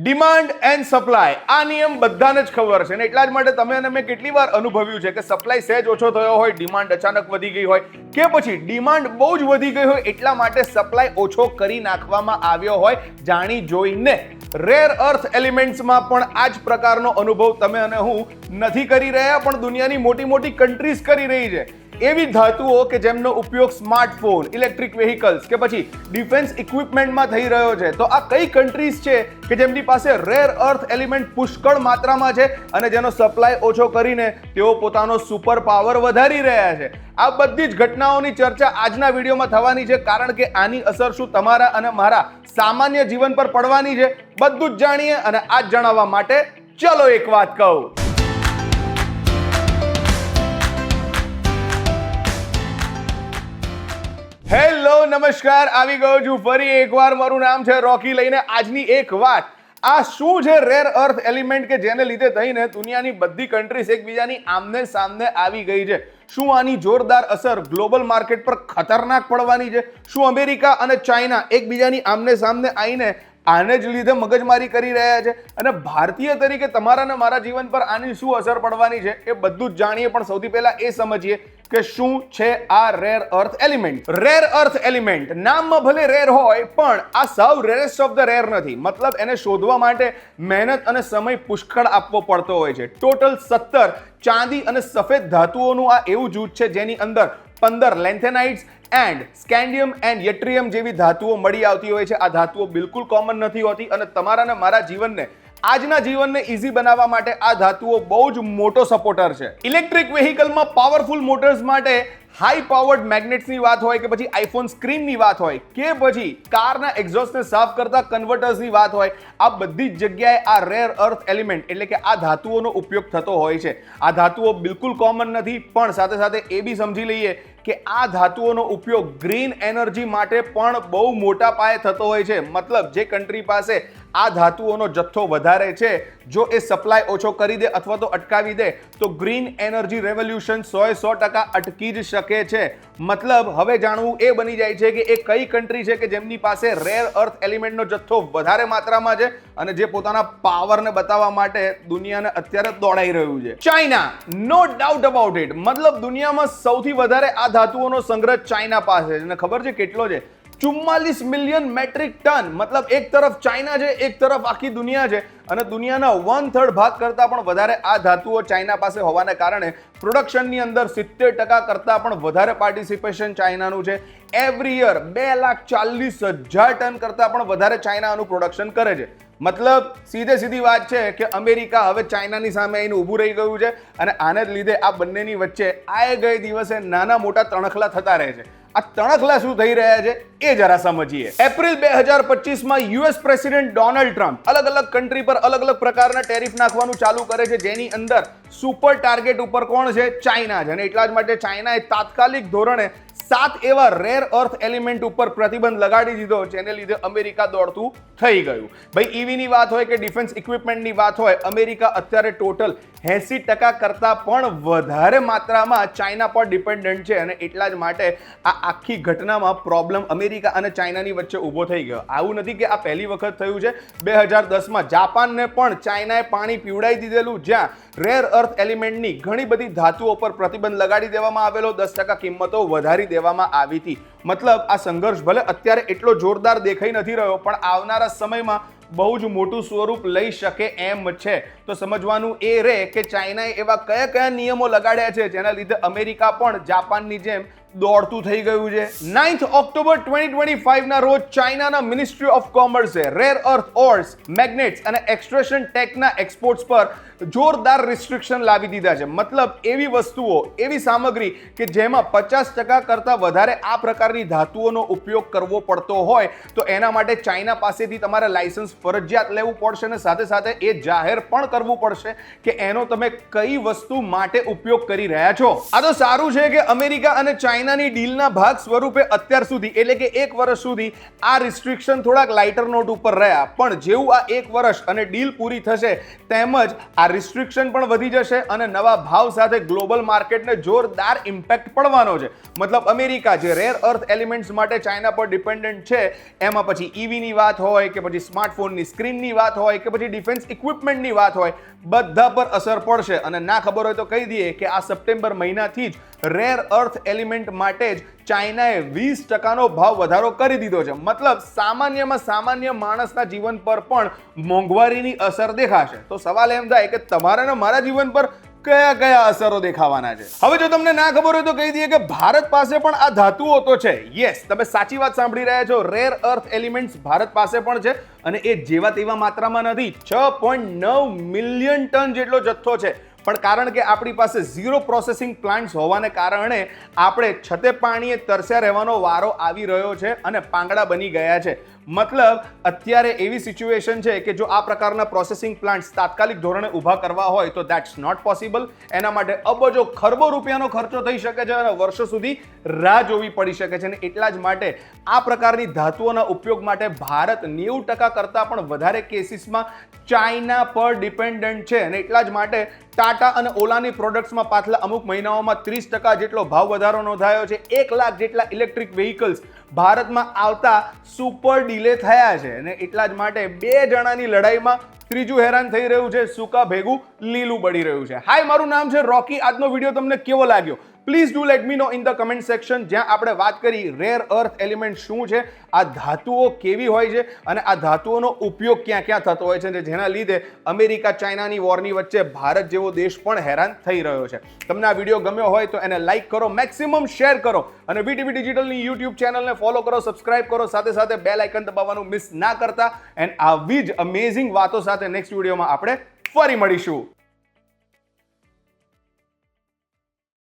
Demand and supply આ નિયમ બધાને જ ખબર છે ને એટલા જ માટે તમે અને મેં કેટલી વાર અનુભવ્યું છે કે સપ્લાય સહેજ ઓછો થયો હોય, ડિમાન્ડ અચાનક વધી ગઈ હોય કે પછી ડિમાન્ડ બહુ જ વધી ગઈ હોય એટલા માટે સપ્લાય ઓછો કરી નાખવામાં આવ્યો હોય જાણી જોઈને. રેર અર્થ એલિમેન્ટ્સમાં પણ આ જ પ્રકારનો અનુભવ તમે અને હું નથી કરી રહ્યા પણ દુનિયાની મોટી મોટી કન્ટ્રીઝ કરી રહી છે. એવી ધાતુઓ કે જેમનો ઉપયોગ સ્માર્ટફોન, ઇલેક્ટ્રિક વ્હીકલ્સ કે પછી ડિફેન્સ ઇક્વિપમેન્ટમાં થઈ રહ્યો છે. તો આ કઈ કન્ટ્રીઝ છે કે જેમની પાસે રેર અર્થ એલિમેન્ટ પુષ્કળ માત્રામાં છે અને જેનો સપ્લાય ઓછો કરીને તેઓ પોતાનો સુપર પાવર વધારી રહ્યા છે? આ બધી જ ઘટનાઓની ચર્ચા આજના વિડીયોમાં થવાની છે કારણ કે આની અસર શું તમારા અને મારા સામાન્ય જીવન પર પડવાની છે બધું જ જાણીએ. અને આ જ જણાવવા માટે ચલો એક વાત કહું. હેલો નમસ્કાર, આવી ગયો છું ફરી એકવાર. મારું નામ છે રોકી. લઈને આજની એક વાત. આ શું છે રેર અર્થ એલિમેન્ટ કે જેને લીધે થઈને દુનિયાની બધી કન્ટ્રીઝ એકબીજાની આમને સામને આવી ગઈ છે? શું આની જોરદાર અસર ગ્લોબલ માર્કેટ પર ખતરનાક પડવાની છે? શું અમેરિકા અને ચાઇના એકબીજાની આમને સામને આવીને આને જ લીધે મગજમારી કરી રહ્યા છે? અને ભારતીય તરીકે તમારા અને મારા જીવન પર આની શું અસર પડવાની છે એ બધું જ જાણીએ. પણ સૌથી પહેલા એ સમજીએ કે શું છે આ rare earth element. Rare earth element નામમાં ભલે રેર હોય પણ આ સાવ રેરેસ્ટ ઓફ ધ રેર નથી. મતલબ એને શોધવા માટે મહેનત અને સમય પુષ્કળ આપવો પડતો હોય છે. ટોટલ 17 ચાંદી અને સફેદ ધાતુઓનું આ એવું જૂથ છે જેની અંદર 15 લેન્થેનાઇટ્સ એન્ડ સ્કેન્ડિયમ એન્ડ યટ્રિયમ જેવી ધાતુઓ મળી આવતી હોય છે. આ ધાતુઓ બિલકુલ કોમન નથી હોતી અને તમારા અને મારા જીવનને, આજના જીવનને ઈઝી બનાવવા માટે આ ધાતુઓ બહુ જ મોટો સપોર્ટર છે. ઇલેક્ટ્રિક વ્હીકલમાં પાવરફુલ મોટર્સ માટે હાઈ પાવર્ડ મેગ્નેટ્સની વાત હોય કે પછી આઈફોન સ્ક્રીનની વાત હોય કે પછી કારના એક્ઝોસ્ટને સાફ કરતા કન્વર્ટર્સની વાત હોય, આ બધી જ જગ્યાએ આ રેર અર્થ એલિમેન્ટ એટલે કે આ ધાતુઓનો ઉપયોગ થતો હોય છે. આ ધાતુઓ બિલકુલ કોમન નથી પણ સાથે સાથે એ બી સમજી લઈએ કે આ ધાતુઓનો ઉપયોગ ગ્રીન એનર્જી માટે પણ બહુ મોટા પાયે થતો હોય છે. મતલબ જે કન્ટ્રી પાસે આ ધાતુઓનો જથ્થો વધારે છે જો એ સપ્લાય ઓછો કરી દે અથવા તો અટકાવી દે તો ગ્રીન એનર્જી રેવોલ્યુશન 100% અટકી જ શકે છે. મતલબ હવે જાણવું એ બની જાય છે કે એ કઈ કન્ટ્રી છે કે જેમની પાસે રેર અર્થ એલિમેન્ટનો જથ્થો વધારે માત્રામાં છે અને જે પોતાના પાવરને બતાવવા માટે દુનિયાને અત્યારે દોડાઈ રહ્યું છે. China, no doubt about it. મતલબ દુનિયામાં સૌથી વધારે આ ધાતુઓનો સંગ્રહ ચાઇના પાસે છે અને ખબર છે કેટલો છે? 44 મિલિયન મેટ્રિક ટન. મતલબ એક તરફ ચાઇના છે, એક તરફ આખી દુનિયા છે અને દુનિયાના 1/3 ભાગ કરતા પણ વધારે આ ધાતુઓ ચાઇના પાસે હોવાને કારણે પ્રોડક્શનની અંદર 70% કરતા પણ વધારે પાર્ટિસિપેશન ચાઇનાનું છે. એવરી યર 2,40,000 ટન કરતા પણ વધારે ચાઇના આનું પ્રોડક્શન કરે છે. મતલબ સીધી વાત છે કે અમેરિકા હવે ચાઇનાની સામે આવીને ઊભું રહી ગયું છે અને આને જ લીધે આ બંનેની વચ્ચે આए ગए દિવસે નાના મોટા તણખલા થતા રહે છે. આ તણખલા શું થઈ રહ્યા છે એ જરા સમજીએ. એપ્રિલ 2025માં યુએસ પ્રેસિડેન્ટ ડોનાલ્ડ ટ્રમ્પ અલગ અલગ કન્ટ્રી પર અલગ અલગ પ્રકારના ટેરિફ નાખવાનું ચાલુ કરે છે જેની અંદર સુપર ટાર્ગેટ ઉપર કોણ છે? ચાઇના છે. અને એટલા જ માટે ચાઇનાએ તાત્કાલિક ધોરણે 7 એવા રેર અર્થ એલિમેન્ટ ઉપર પ્રતિબંધ લગાડી દીધો જેને લીધે અમેરિકા દોડતું થઈ ગયું. ભાઈ ઈવીની વાત હોય કે ડિફેન્સ ઇક્વિપમેન્ટની વાત હોય, અમેરિકા અત્યારે ટોટલ 80% કરતા પણ વધારે માત્રામાં ચાઇના પર ડિપેન્ડન્ટ છે અને એટલા જ માટે આ આખી ઘટનામાં પ્રોબ્લેમ અમેરિકા અને ચાઇનાની વચ્ચે ઊભો થઈ ગયો. આવું નથી કે આ પહેલી વખત થયું છે. 2010માં જાપાનને પણ ચાઇનાએ પાણી પીવડાવી દીધેલું જ્યાં રેર અર્થ એલિમેન્ટની ઘણી બધી ધાતુઓ પર પ્રતિબંધ લગાડી દેવામાં આવેલો, 10% કિંમતો વધારી દેવામાં આવી હતી. મતલબ આ સંઘર્ષ ભલે અત્યારે એટલો જોરદાર દેખાઈ નથી રહ્યો પણ આવનારા સમયમાં બહુ જ મોટું સ્વરૂપ લઈ શકે એમ છે. તો સમજવાનું એ રહે કે ચાઇનાએ એવા કયા નિયમો લગાડ્યા છે જેના લીધે અમેરિકા પણ જાપાનની જેમ દોડતું થઈ ગયું છે. 9 ઓક્ટોબર 2025 ના રોજ ચાઇનાના મિનિસ્ટ્રી ઓફ કોમર્સે રેર અર્થ ઓર્સ, મેગ્નેટ્સ અને એક્સટ્રેક્શન ટેકના એક્સપોર્ટ્સ પર જોરદાર રિસ્ટ્રિક્શન લાવી દીધા છે. મતલબ એવી વસ્તુઓ, એવી સામગ્રી કે જેમાં 50% કરતા વધારે આ પ્રકારની ધાતુઓનો ઉપયોગ કરવો પડતો હોય તો એના માટે ચાઇના પાસેથી તમારે લાયસન્સ ફરજિયાત લેવું પડશે અને સાથે સાથે એ જાહેર પણ કરવું પડશે કે એનો તમે કઈ વસ્તુ માટે ઉપયોગ કરી રહ્યા છો. આ તો સારું છે કે અમેરિકા અને ચાઇના ચાઇનાની ડીલના ભાગ સ્વરૂપે અત્યાર સુધી એટલે કે 1 વર્ષ સુધી આ રિસ્ટ્રિક્શન થોડાક લાઇટર નોટ ઉપર રહ્યા, પણ જેવું આ 1 વર્ષ અને ડીલ પૂરી થશે તેમજ આ રિસ્ટ્રિક્શન પણ વધી જશે અને નવા ભાવ સાથે ગ્લોબલ માર્કેટને જોરદાર ઇમ્પેક્ટ પડવાનો છે. મતલબ અમેરિકા જે રેર અર્થ એલિમેન્ટ્સ માટે ચાઇના પર ડિપેન્ડન્ટ છે, એમાં પછી ઈવીની વાત હોય કે પછી સ્માર્ટફોનની સ્ક્રીનની વાત હોય કે પછી ડિફેન્સ ઇક્વિપમેન્ટની વાત હોય, બધા પર અસર પડશે. અને ના ખબર હોય તો કહી દઈએ કે આ સપ્ટેમ્બર મહિનાથી જ રેર અર્થ એલિમેન્ટ માટે જ ચાઇનાએ 20% ભાવ વધારો કરી દીધો છે. મતલબ સામાન્યમાં સામાન્ય માણસના જીવન પર પણ મોંઘવારીની અસર દેખાશે. તો સવાલ એમ થાય કે તમારા ને મારા જીવન પર કયા કયા અસરો દેખાવાના છે. હવે જો તમને ના ખબર હોય તો કહી દઈએ કે ભારત પાસે પણ આ ધાતુઓ તો છે. યસ, તમે સાચી વાત સાંભળી રહ્યા છો. રેર અર્થ એલિમેન્ટ્સ ભારત પાસે પણ છે અને એ જેવા તેવા માત્રામાં નથી. 6.9 મિલિયન ટન જેટલો જથ્થો છે. પણ કારણ કે આપણી પાસે ઝીરો પ્રોસેસિંગ પ્લાન્ટ્સ હોવાને કારણે આપણે છતે પાણીએ તરસ્યા રહેવાનો વારો આવી રહ્યો છે અને પાંગડા બની ગયા છે. મતલબ અત્યારે એવી સિચ્યુએશન છે કે જો આ પ્રકારના પ્રોસેસિંગ પ્લાન્ટ્સ તાત્કાલિક ધોરણે ઊભા કરવા હોય તો દેટ્સ નોટ પોસિબલ. એના માટે અબજો ખરબો રૂપિયાનો ખર્ચો થઈ શકે છે અને વર્ષો સુધી રાહ જોવી પડી શકે છે. અને એટલા જ માટે આ પ્રકારની ધાતુઓના ઉપયોગ માટે ભારત 90% કરતાં પણ વધારે કેસીસમાં ચાઇના પર ડિપેન્ડન્ટ છે. અને એટલા જ માટે ટાટા અને ઓલાની પ્રોડક્ટ્સમાં પાછલા અમુક મહિનાઓમાં 30% જેટલો ભાવ વધારો નોંધાયો છે. 1 લાખ જેટલા ઇલેક્ટ્રિક વ્હીકલ્સ ભારતમાં આવતા સુપર ડીલે થયા છે. અને એટલા જ માટે 2 જણાની લડાઈમાં ત્રીજું હેરાન થઈ રહ્યું છે. સૂકા ભેગું લીલું બળી રહ્યું છે. હાય, મારું નામ છે રોકી. આજનો વિડીયો તમને કેવો લાગ્યો? Please do let me no in the comment section, જ્યાં આપણે વાત કરી રેર અર્થ એલિમેન્ટ શું છે, આ ધાતુઓ કેવી હોય છે અને આ ધાતુઓનો ઉપયોગ ક્યાં ક્યાં થતો હોય છે, જેના લીધે અમેરિકા ચાઇનાની વોરની વચ્ચે ભારત જેવો દેશ પણ હેરાન થઈ રહ્યો છે. તમને આ વિડીયો ગમ્યો હોય તો એને લાઇક કરો, મેક્સિમમ શેર કરો અને વીટીવી ડિજિટલની યુટ્યુબ ચેનલને ફોલો કરો, સબસ્ક્રાઇબ કરો, સાથે સાથે બેલ આઇકન દબાવવાનું મિસ ના કરતા. એન્ડ આવી જ અમેઝિંગ વાતો સાથે નેક્સ્ટ વિડીયોમાં આપણે ફરી મળીશું.